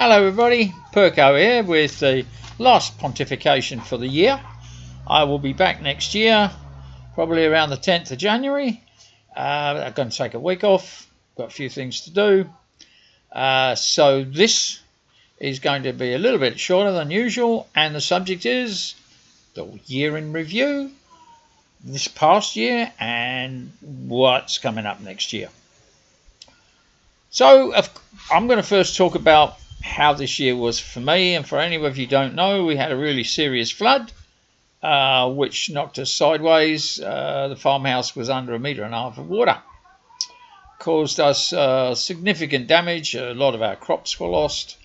Hello everybody, Perko here with the last pontification for the year. I will be back next year, probably around the 10th of January. I'm going to take a week off, got a few things to do. So this is going to be a little bit shorter than usual, and the subject is the year in review, this past year, and what's coming up next year. So I'm going to first talk about how this year was for me, and for any of you who don't know, we had a really serious flood which knocked us sideways. The farmhouse was under 1.5 meters of water, caused us significant damage. A lot of our crops were lost,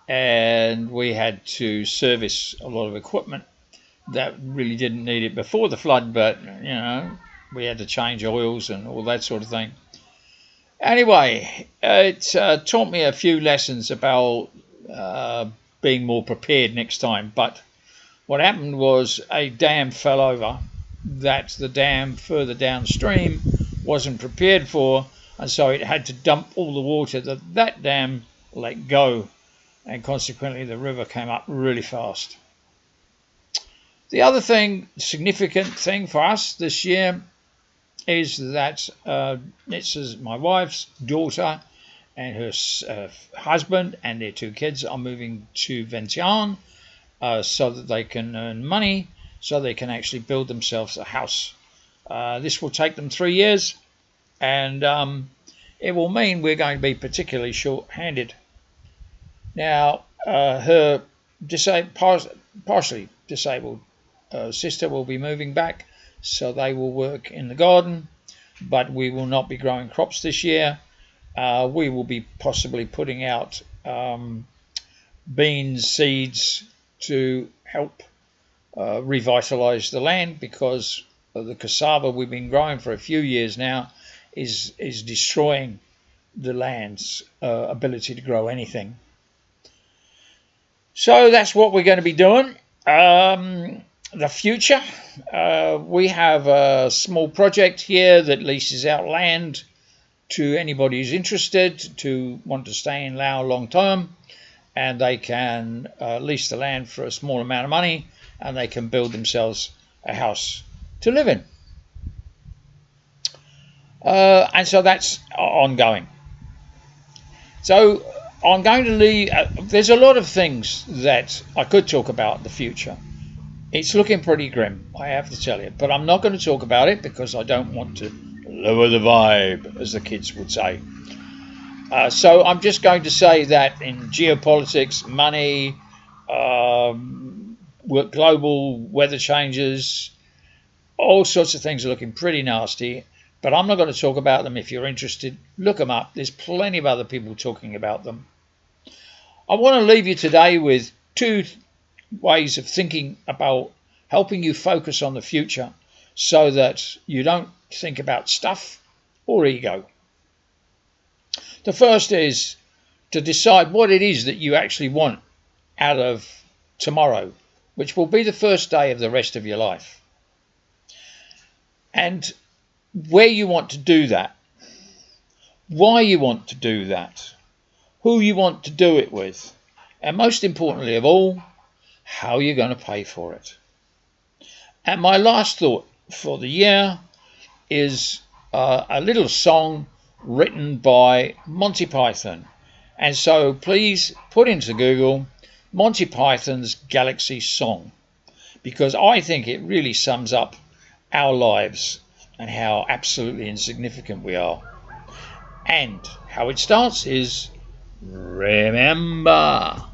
and we had to service a lot of equipment that really didn't need it before the flood, but you know, we had to change oils and all that sort of thing. Anyway, it taught me a few lessons about being more prepared next time. But what happened was a dam fell over that the dam further downstream wasn't prepared for, and so it had to dump all the water that dam let go, and consequently the river came up really fast. The other significant thing for us this year is that my wife's daughter and her husband and their 2 kids are moving to Vientiane so that they can earn money, so they can actually build themselves a house. This will take them 3 years, and it will mean we're going to be particularly short-handed. Now, her partially disabled sister will be moving back, so they will work in the garden, but we will not be growing crops this year. We will be possibly putting out beans seeds to help revitalize the land, because the cassava we've been growing for a few years now is destroying the land's ability to grow anything. So that's what we're going to be doing. The future, we have a small project here that leases out land to anybody who's interested to want to stay in Laos long term, and they can lease the land for a small amount of money, and they can build themselves a house to live in. And so that's ongoing. So I'm going to leave. There's a lot of things that I could talk about the future. It's looking pretty grim, I have to tell you, but I'm not going to talk about it because I don't want to lower the vibe, as the kids would say. So I'm just going to say that in geopolitics, money, global weather changes, all sorts of things are looking pretty nasty, but I'm not going to talk about them. If you're interested, look them up. There's plenty of other people talking about them. I want to leave you today with 2 ways of thinking about helping you focus on the future so that you don't think about stuff or ego. The first is to decide what it is that you actually want out of tomorrow, which will be the first day of the rest of your life, and where you want to do that, why you want to do that, who you want to do it with, and most importantly of all, how you're going to pay for it. And my last thought for the year is a little song written by Monty Python. And so please put into Google Monty Python's Galaxy Song, because I think it really sums up our lives and how absolutely insignificant we are. And how it starts is, remember.